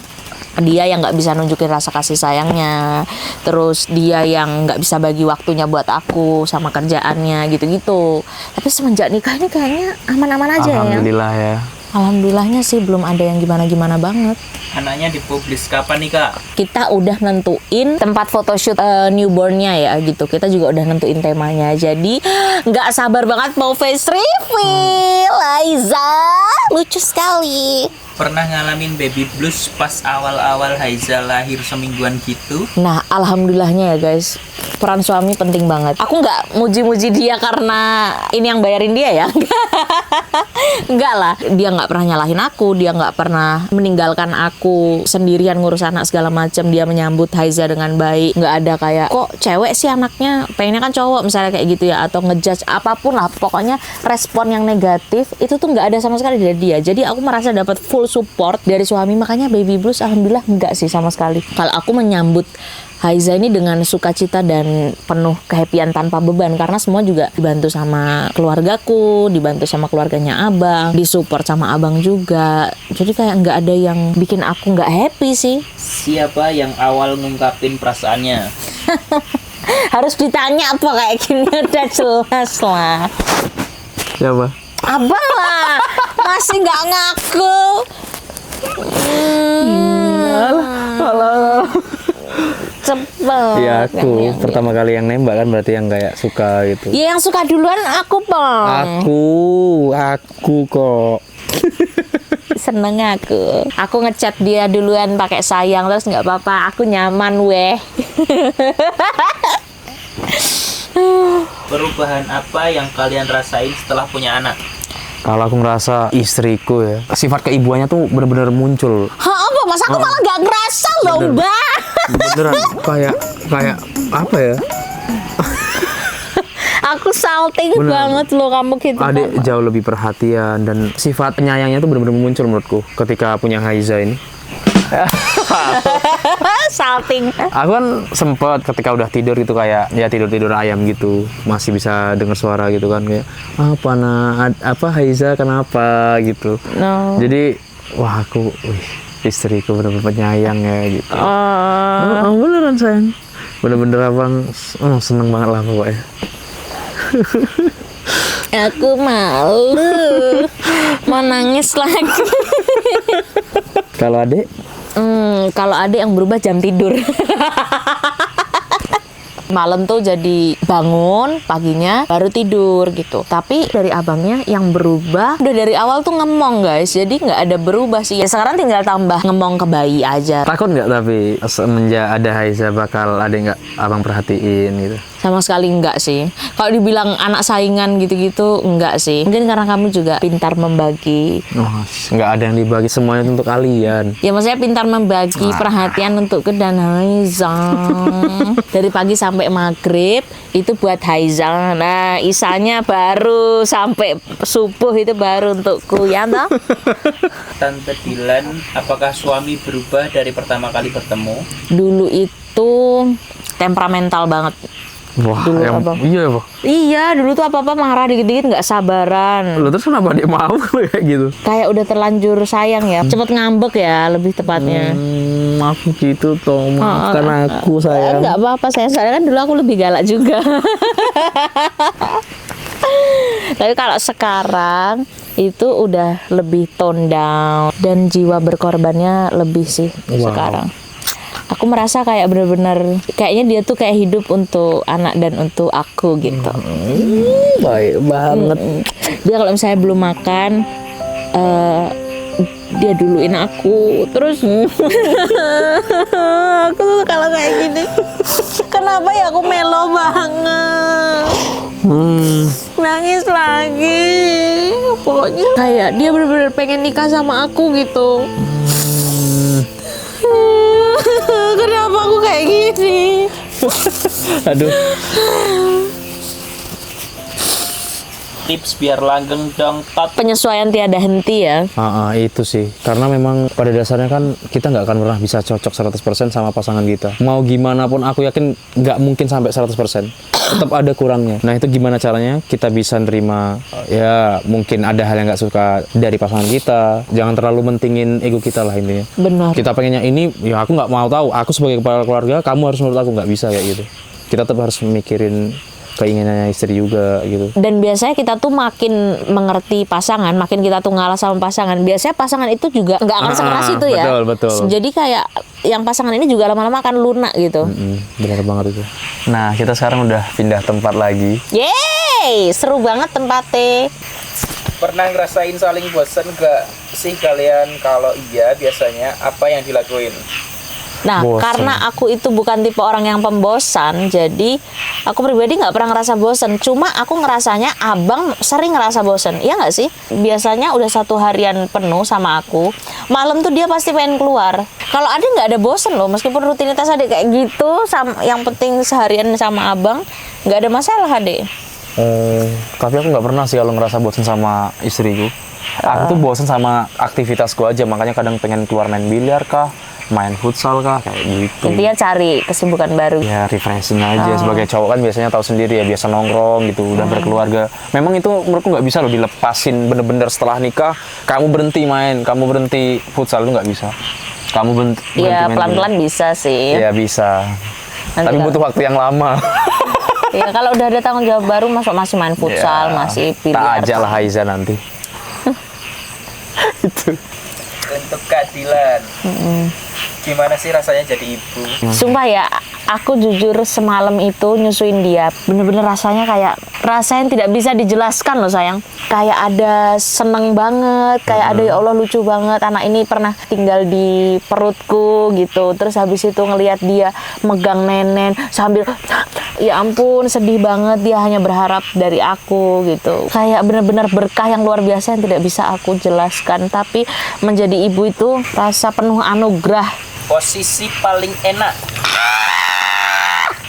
Speaker 1: dia yang nggak bisa nunjukin rasa kasih sayangnya, terus dia yang nggak bisa bagi waktunya buat aku sama kerjaannya gitu-gitu. Tapi semenjak nikah ini kayaknya aman-aman aja ya.
Speaker 3: Alhamdulillah ya.
Speaker 1: Alhamdulillahnya sih belum ada yang gimana-gimana banget.
Speaker 5: Anaknya dipublis kapan nih Kak?
Speaker 1: Kita udah nentuin tempat photoshoot newbornnya ya gitu. Kita juga udah nentuin temanya. Jadi nggak sabar banget mau face reveal. Aiza, lucu sekali.
Speaker 5: Pernah ngalamin baby blues pas awal-awal Haiza lahir semingguan gitu?
Speaker 1: Nah, alhamdulillahnya ya guys, peran suami penting banget. Aku nggak muji-muji dia karena ini yang bayarin dia ya. Enggak lah, dia nggak pernah nyalahin aku, dia nggak pernah meninggalkan aku sendirian ngurus anak segala macam. Dia menyambut Haiza dengan baik, nggak ada kayak kok cewek sih anaknya, pengennya kan cowok misalnya kayak gitu ya, atau ngejudge apapun lah. Pokoknya respon yang negatif itu tuh nggak ada sama sekali dari dia. Jadi aku merasa dapat full support dari suami, makanya baby blues alhamdulillah enggak sih sama sekali. Kalau aku menyambut Haiza ini dengan sukacita dan penuh kehappian tanpa beban, karena semua juga dibantu sama keluargaku, dibantu sama keluarganya abang, disupport sama abang juga. Jadi kayak nggak ada yang bikin aku nggak happy sih.
Speaker 5: Siapa yang awal ngungkapin perasaannya?
Speaker 1: Harus ditanya apa kayak gini, udah jelas lah.
Speaker 3: Siapa?
Speaker 1: Abang lah, masih nggak ngaku. Cepet.
Speaker 3: Iya aku pertama kali yang nembak kan, berarti yang kayak suka gitu.
Speaker 1: Ya yang suka duluan aku Pong.
Speaker 3: Aku kok.
Speaker 1: Seneng aku. Aku ngechat dia duluan pakai sayang, terus nggak apa-apa. Aku nyaman weh.
Speaker 5: Perubahan apa yang kalian rasain setelah punya anak?
Speaker 3: Kalau aku ngerasa istriku ya, sifat keibuannya tuh bener-bener muncul.
Speaker 1: Hah, apa mas? Aku malah nggak ngerasa loh,
Speaker 3: Bener.
Speaker 1: Mbak.
Speaker 3: Beneran kayak apa ya?
Speaker 1: Aku salting
Speaker 3: Bener.
Speaker 1: banget loh kamu gitu.
Speaker 3: Adik jauh lebih perhatian dan sifat penyayangnya tuh bener-bener muncul menurutku ketika punya Haiza ini.
Speaker 1: Salting.
Speaker 3: Aku kan sempet ketika udah tidur gitu kayak ya tidur ayam gitu, masih bisa dengar suara gitu kan, kayak apa Haiza kenapa gitu.
Speaker 1: No.
Speaker 3: Jadi wah istriku bener-bener penyayang ya gitu.
Speaker 1: Oh.
Speaker 3: Beneran sayang, bener-bener abang seneng banget lah pokoknya.
Speaker 1: Aku malu. Mau nangis lagi.
Speaker 3: Kalau adek?
Speaker 1: Kalau adek yang berubah jam tidur. Malam tuh jadi bangun, paginya baru tidur gitu. Tapi dari abangnya yang berubah udah dari awal tuh ngemong guys. Jadi nggak ada berubah sih. Ya sekarang tinggal tambah ngemong ke bayi aja.
Speaker 3: Takut nggak tapi semenjak ada Haiza bakal adek nggak abang perhatiin gitu?
Speaker 1: Sama sekali enggak sih. Kalau dibilang anak saingan gitu-gitu enggak sih. Mungkin karena kami juga pintar membagi.
Speaker 3: Oh, nggak ada yang dibagi, semuanya untuk kalian.
Speaker 1: Ya maksudnya pintar membagi perhatian untuk ke dan Haiza. Dari pagi sampai maghrib itu buat Haiza. Nah isanya baru sampai subuh itu baru untukku ya toh.
Speaker 5: Tante Dilan, apakah suami berubah dari pertama kali bertemu?
Speaker 1: Dulu itu temperamental banget.
Speaker 3: Wah,
Speaker 1: Dulu abang.
Speaker 3: iya Pak.
Speaker 1: Iya, dulu tuh apa-apa marah dikit-dikit nggak sabaran.
Speaker 3: Lo terus kenapa dia mau kayak gitu?
Speaker 1: Kayak udah terlanjur sayang ya. Cepet ngambek ya lebih tepatnya.
Speaker 3: Aku gitu toh, maafkan aku sayang.
Speaker 1: Nggak apa-apa sayang, soalnya kan dulu aku lebih galak juga. Tapi kalau sekarang itu udah lebih tone down dan jiwa berkorbannya lebih sih sekarang. Aku merasa kayak bener-bener kayaknya dia tuh kayak hidup untuk anak dan untuk aku gitu.
Speaker 3: Baik banget.
Speaker 1: Dia kalau misalnya belum makan, dia duluin aku. Terus aku tuh kalau kayak gini, kenapa ya aku melo banget? Nangis lagi. Pokoknya kayak dia bener-bener pengen nikah sama aku gitu. Kenapa aku kayak gini?
Speaker 3: Aduh.
Speaker 5: Tips biar langgeng dong tot.
Speaker 1: Penyesuaian tiada henti ya.
Speaker 3: Itu sih. Karena memang pada dasarnya kan kita nggak akan pernah bisa cocok 100% sama pasangan kita. Mau gimana pun aku yakin nggak mungkin sampai 100%. Tetap ada kurangnya. Nah itu gimana caranya kita bisa nerima, ya mungkin ada hal yang nggak suka dari pasangan kita. Jangan terlalu mentingin ego kita lah intinya.
Speaker 1: Benar.
Speaker 3: Kita pengennya ini, ya aku nggak mau tahu. Aku sebagai kepala keluarga, kamu harus menurut aku, nggak bisa kayak gitu. Kita tetap harus mikirin keinginannya istri juga gitu.
Speaker 1: Dan biasanya kita tuh makin mengerti pasangan, makin kita tuh ngalah sama pasangan. Biasanya pasangan itu juga nggak akan sekeras itu ya.
Speaker 3: Betul.
Speaker 1: Jadi kayak yang pasangan ini juga lama-lama akan lunak gitu.
Speaker 3: Benar banget itu. Nah kita sekarang udah pindah tempat lagi.
Speaker 1: Yeay, seru banget tempatnya.
Speaker 5: Pernah ngerasain saling bosan gak sih kalian? Kalau iya, biasanya apa yang dilakuin?
Speaker 1: Nah,
Speaker 3: Bosen.
Speaker 1: karena aku itu bukan tipe orang yang pembosan, jadi aku pribadi nggak pernah ngerasa bosen. Cuma aku ngerasanya abang sering ngerasa bosen, iya nggak sih? Biasanya udah 1 harian penuh sama aku, malam tuh dia pasti pengen keluar. Kalau ada nggak ada bosen loh, meskipun rutinitas adik kayak gitu, yang penting seharian sama abang nggak ada masalah adik.
Speaker 3: Tapi aku nggak pernah sih kalau ngerasa bosan sama istriku. Aku tuh bosan sama aktivitasku aja, makanya kadang pengen keluar main biliar kah, main futsal kah, kayak gitu.
Speaker 1: Intinya cari kesibukan baru.
Speaker 3: Ya refreshing aja. Sebagai cowok kan biasanya tahu sendiri ya, biasa nongkrong gitu, udah berkeluarga. Memang itu menurutku nggak bisa loh dilepasin bener-bener setelah nikah. Kamu berhenti main, kamu berhenti futsal, itu nggak bisa. Kamu berhenti.
Speaker 1: Iya, pelan-pelan bisa sih.
Speaker 3: Iya bisa.
Speaker 1: Nanti
Speaker 3: Tapi butuh waktu yang lama.
Speaker 1: Ya kalau udah ada tanggung jawab baru, masih main futsal, masih
Speaker 3: Tak
Speaker 1: biliar.
Speaker 3: ajak lah Haiza nanti. Itu.
Speaker 5: Untuk Kak Dilan, gimana sih rasanya jadi ibu?
Speaker 1: Sumpah ya, aku jujur semalam itu nyusuin dia, bener-bener rasanya kayak rasa yang tidak bisa dijelaskan loh sayang. Kayak ada seneng banget, kayak ada ya Allah lucu banget, anak ini pernah tinggal di perutku gitu. Terus habis itu ngelihat dia megang nenen sambil ya ampun sedih banget, dia hanya berharap dari aku gitu. Kayak bener-bener berkah yang luar biasa yang tidak bisa aku jelaskan. Tapi menjadi ibu itu rasa penuh anugerah.
Speaker 5: Posisi paling enak?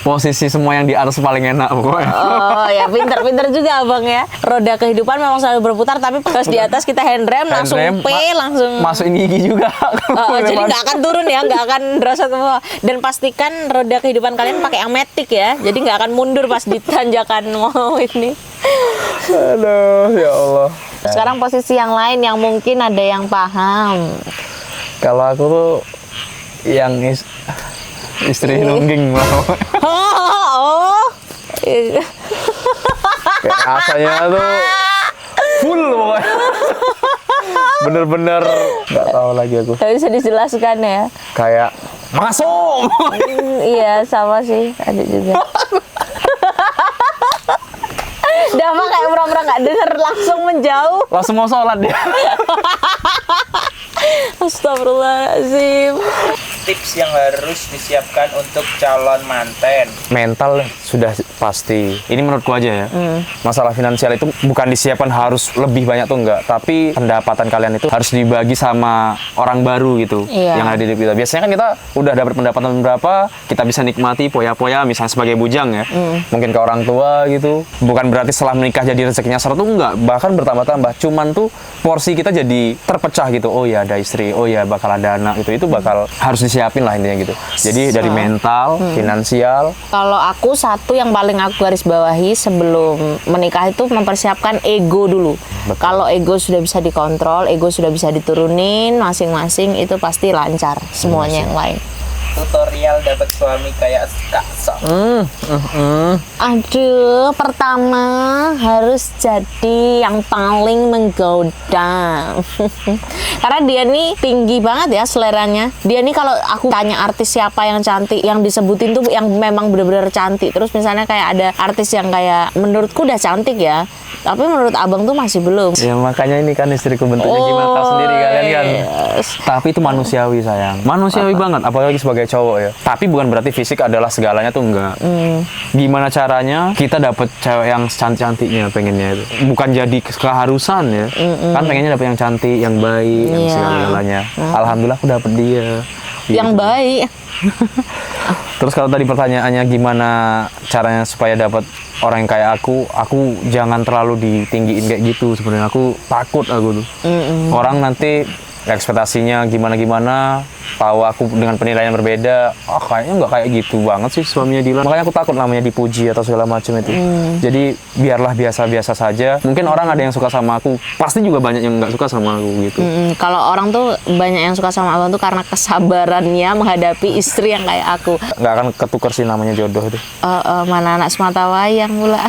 Speaker 3: Posisi semua yang di atas paling enak pokoknya.
Speaker 1: Oh ya, pinter-pinter juga abang ya. Roda kehidupan memang selalu berputar, tapi pas di atas kita handrem langsung langsung
Speaker 3: masukin gigi juga.
Speaker 1: jadi nggak akan turun ya, nggak akan berasa ke bawah. Dan pastikan roda kehidupan kalian pakai Ametik ya, jadi nggak akan mundur pas di tanjakan mau ini.
Speaker 3: Aduh, ya Allah.
Speaker 1: Sekarang posisi yang lain yang mungkin ada yang paham.
Speaker 3: Kalau aku tuh yang istri nungging mau.
Speaker 1: Oh.
Speaker 3: Kayak rasanya tuh full pokoknya. Bener-bener nggak tahu lagi aku.
Speaker 1: Gak bisa dijelaskan ya.
Speaker 3: Kayak masuk.
Speaker 1: Iya sama sih, ada juga. Dava kayak pura-pura nggak denger, langsung menjauh.
Speaker 3: Langsung mau sholat dia.
Speaker 1: Astagfirullahaladzim.
Speaker 5: Tips yang harus disiapkan untuk calon manten.
Speaker 3: Mental sudah pasti. Ini menurutku aja ya. Masalah finansial itu bukan disiapkan harus lebih banyak tuh enggak, tapi pendapatan kalian itu harus dibagi sama orang baru gitu.
Speaker 1: Iya.
Speaker 3: Yang ada di hidup kita. Biasanya kan kita udah dapat pendapatan berapa, kita bisa nikmati poya-poya misalnya sebagai bujang ya. Mungkin ke orang tua gitu. Bukan berarti setelah menikah jadi rezekinya 100 tuh enggak, bahkan bertambah-tambah. Cuman tuh porsi kita jadi terpecah gitu. Oh ya ada istri, oh ya bakal ada anak gitu. Itu bakal harus disiapin lah intinya gitu. Jadi dari mental, finansial.
Speaker 1: Kalau aku satu yang paling aku garis bawahi sebelum menikah itu mempersiapkan ego dulu. Kalau ego sudah bisa dikontrol, ego sudah bisa diturunin masing-masing, itu pasti lancar semuanya yang lain.
Speaker 5: Tutorial dapat suami kayak Kak Sok.
Speaker 1: Aduh, pertama harus jadi yang paling menggoda. Karena dia nih tinggi banget ya seleranya. Dia nih kalau aku tanya artis siapa yang cantik, yang disebutin tuh yang memang benar-benar cantik. Terus misalnya kayak ada artis yang kayak menurutku udah cantik ya, tapi menurut abang tuh masih belum.
Speaker 3: Ya makanya ini kan istriku bentuknya gimana tahu sendiri kalian kan. Tapi itu manusiawi sayang. Manusiawi banget apalagi sebagai cowok ya. Tapi bukan berarti fisik adalah segalanya tuh enggak. Gimana caranya kita dapet cewek yang cantik-cantiknya pengennya itu. Bukan jadi keharusan ya. Kan pengennya dapet yang cantik, yang baik, yang segala-galanya. Alhamdulillah aku dapet dia.
Speaker 1: Yang
Speaker 3: Gitu.
Speaker 1: baik.
Speaker 3: Terus kalau tadi pertanyaannya gimana caranya supaya dapat orang yang kayak aku jangan terlalu ditinggiin kayak gitu sebenarnya. Aku takut aku tuh. Orang nanti ekspektasinya gimana-gimana, tahu aku dengan penilaian berbeda, kayaknya nggak kayak gitu banget sih suaminya Dilan. Makanya aku takut namanya dipuji atau segala macam itu. Jadi biarlah biasa-biasa saja. Mungkin orang ada yang suka sama aku, pasti juga banyak yang nggak suka sama aku gitu.
Speaker 1: Kalau orang tuh banyak yang suka sama abang tuh karena kesabarannya menghadapi istri yang kayak aku.
Speaker 3: Nggak akan ketukar sih namanya jodoh itu.
Speaker 1: Mana anak semata wayang pula.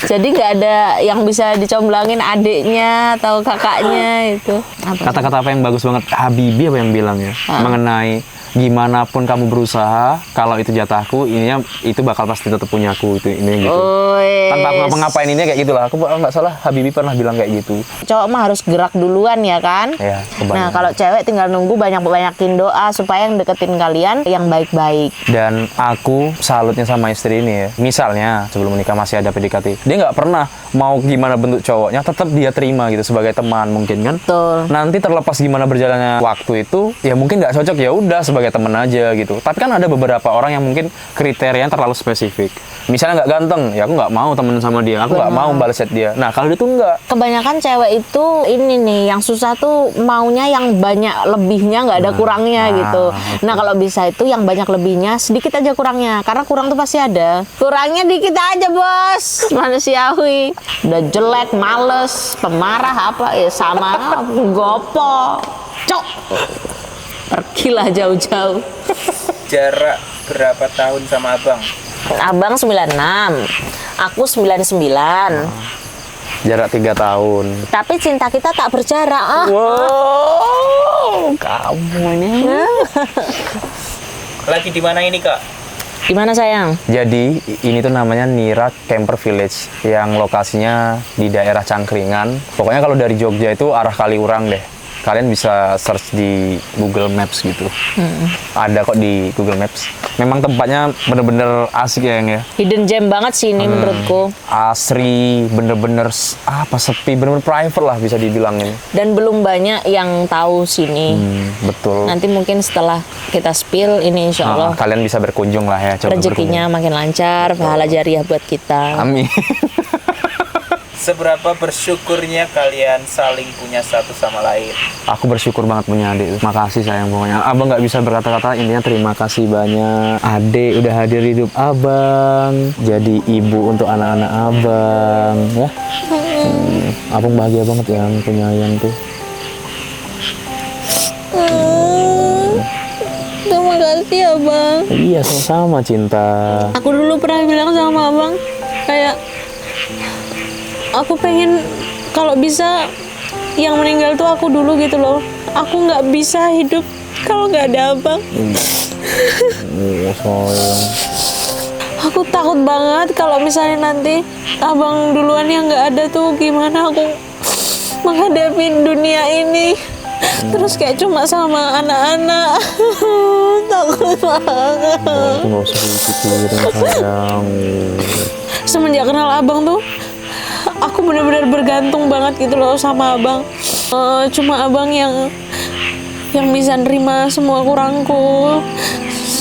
Speaker 1: Jadi nggak ada yang bisa dicomblangin adiknya atau kakaknya itu.
Speaker 3: Kata-kata apa yang bagus banget Habibie apa yang bilang ya mengenai gimana pun kamu berusaha, kalau itu jatahku, ininya itu bakal pasti tetap punya aku itu ini gitu. Tanpa aku ngapa-ngapain ini kayak gitulah. Aku nggak salah Habibie pernah bilang kayak gitu.
Speaker 1: Cowok mah harus gerak duluan ya kan?
Speaker 3: Ya,
Speaker 1: nah kalau cewek tinggal nunggu banyakin doa supaya yang deketin kalian yang baik-baik.
Speaker 3: Dan aku salutnya sama istri ini ya. Misalnya sebelum menikah masih ada PDKT, dia nggak pernah mau gimana bentuk cowoknya, tetap dia terima gitu sebagai teman mungkin kan.
Speaker 1: Betul.
Speaker 3: Nanti terlepas gimana berjalannya waktu itu, ya mungkin nggak cocok ya udah sebagai teman aja gitu. Tapi kan ada beberapa orang yang mungkin kriterianya terlalu spesifik. Misalnya nggak ganteng, ya aku nggak mau temen sama dia. Aku nggak mau balas chat dia. Nah kalau dia tuh nggak.
Speaker 1: Kebanyakan cewek itu ini nih, yang susah tuh maunya yang banyak lebihnya, nggak ada kurangnya gitu. Nah kalau bisa itu yang banyak lebihnya, sedikit aja kurangnya. Karena kurang tuh pasti ada. Kurangnya dikit aja bos, manusiawi. Udah jelek, males, pemarah apa ya sama, gopo, cok. Pergilah jauh-jauh.
Speaker 5: Jarak berapa tahun sama abang?
Speaker 1: Abang 96, aku 99.
Speaker 3: Jarak 3 tahun.
Speaker 1: Tapi cinta kita tak berjarak.
Speaker 3: Wow, kamu ini.
Speaker 5: Lagi di mana ini Kak?
Speaker 1: Gimana sayang?
Speaker 3: Jadi ini tuh namanya Nira Camper Village yang lokasinya di daerah Cangkringan. Pokoknya kalau dari Jogja itu arah Kaliurang deh. Kalian bisa search di Google Maps gitu. Ada kok di Google Maps. Memang tempatnya bener-bener asik ya, Yang ya.
Speaker 1: Hidden gem banget sih ini menurutku.
Speaker 3: Asri, bener-bener sepi, bener-bener private lah bisa dibilangin.
Speaker 1: Dan belum banyak yang tahu sini.
Speaker 3: Betul.
Speaker 1: Nanti mungkin setelah kita spill ini insya Allah
Speaker 3: Kalian bisa berkunjung lah ya. Coba
Speaker 1: rezekinya makin lancar, pahala jariah buat kita.
Speaker 3: Amin.
Speaker 5: Seberapa bersyukurnya kalian saling punya satu sama lain?
Speaker 3: Aku bersyukur banget punya adik. Makasih sayang pokoknya. Abang nggak bisa berkata-kata, intinya terima kasih banyak. Adik udah hadir hidup abang, jadi ibu untuk anak-anak abang, ya. Abang bahagia banget ya punya ayang tuh.
Speaker 1: Terima kasih ya bang.
Speaker 3: Iya sama-sama cinta.
Speaker 1: Aku dulu pernah bilang sama abang kayak
Speaker 6: aku pengen kalau bisa yang meninggal tuh aku dulu gitu loh. Aku nggak bisa hidup kalau nggak ada abang.
Speaker 3: Oh, sayang.
Speaker 6: Aku takut banget kalau misalnya nanti abang duluan yang nggak ada tuh gimana aku menghadapi dunia ini. Terus kayak cuma sama anak-anak. Takut banget.
Speaker 3: Itu nggak usah dipikirin sayang.
Speaker 6: Semenjak kenal abang tuh aku benar-benar bergantung banget gitu loh sama abang. Cuma abang yang bisa nerima semua kurangku.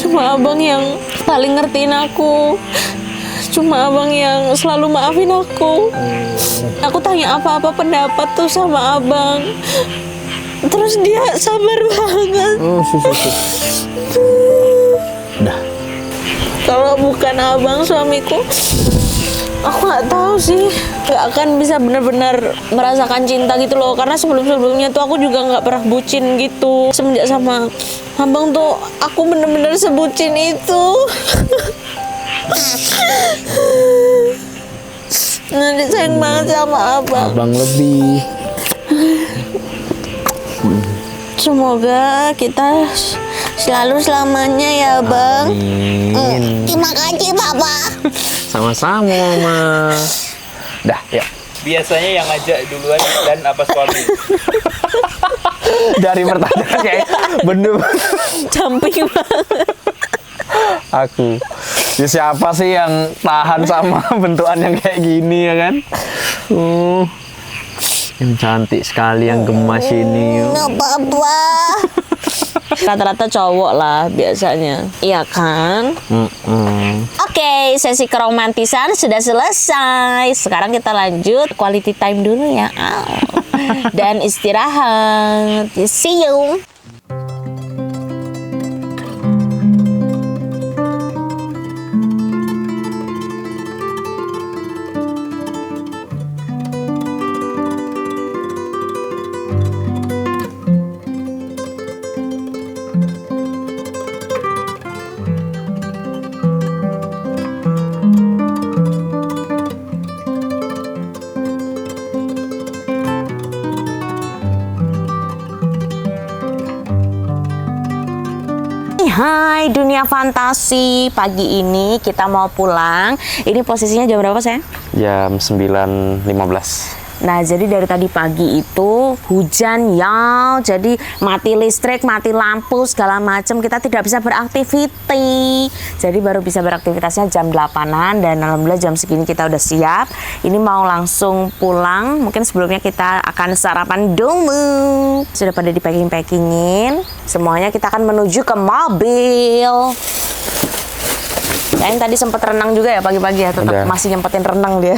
Speaker 6: Cuma abang yang paling ngertiin aku. Cuma abang yang selalu maafin aku. Aku tanya apa-apa pendapat tuh sama abang. Terus dia sabar banget.
Speaker 3: Udah.
Speaker 6: Kalau bukan abang suamiku, aku nggak tahu sih, nggak akan bisa benar-benar merasakan cinta gitu loh. Karena sebelum-sebelumnya tuh aku juga nggak pernah bucin gitu. Semenjak sama abang tuh aku bener-bener sebucin itu. Nanti sayang banget sama abang.
Speaker 3: Abang lebih.
Speaker 6: Semoga kita selalu selamanya ya bang.
Speaker 3: Amin.
Speaker 2: Terima kasih Papa.
Speaker 3: Sama-sama Mama. Dah, yuk.
Speaker 5: Biasanya yang ngajak duluan dan apa suami?
Speaker 3: Dari pertanyaan kayak bener
Speaker 6: Camping banget.
Speaker 3: aku. Ya siapa sih yang tahan sama bentukan yang kayak gini ya kan? Yang cantik sekali, yang gemas ini.
Speaker 2: Papa.
Speaker 6: Rata-rata cowok lah biasanya, iya kan?
Speaker 1: Oke, sesi keromantisan sudah selesai. Sekarang kita lanjut quality time dulu ya. Dan istirahat. See you. Hai dunia fantasi, pagi ini kita mau pulang. Ini posisinya jam berapa sayang?
Speaker 3: Jam 9.15.
Speaker 1: Nah jadi dari tadi pagi itu hujan ya, jadi mati listrik, mati lampu segala macam, kita tidak bisa beraktiviti. Jadi baru bisa beraktivitasnya jam 8-an dan alhamdulillah jam segini kita udah siap. Ini mau langsung pulang, mungkin sebelumnya kita akan sarapan dulu. Sudah pada di-packing-packingin, semuanya kita akan menuju ke mobil. Yang tadi sempat renang juga ya pagi-pagi ya, tetap
Speaker 3: Udah.
Speaker 1: masih nyempetin renang dia.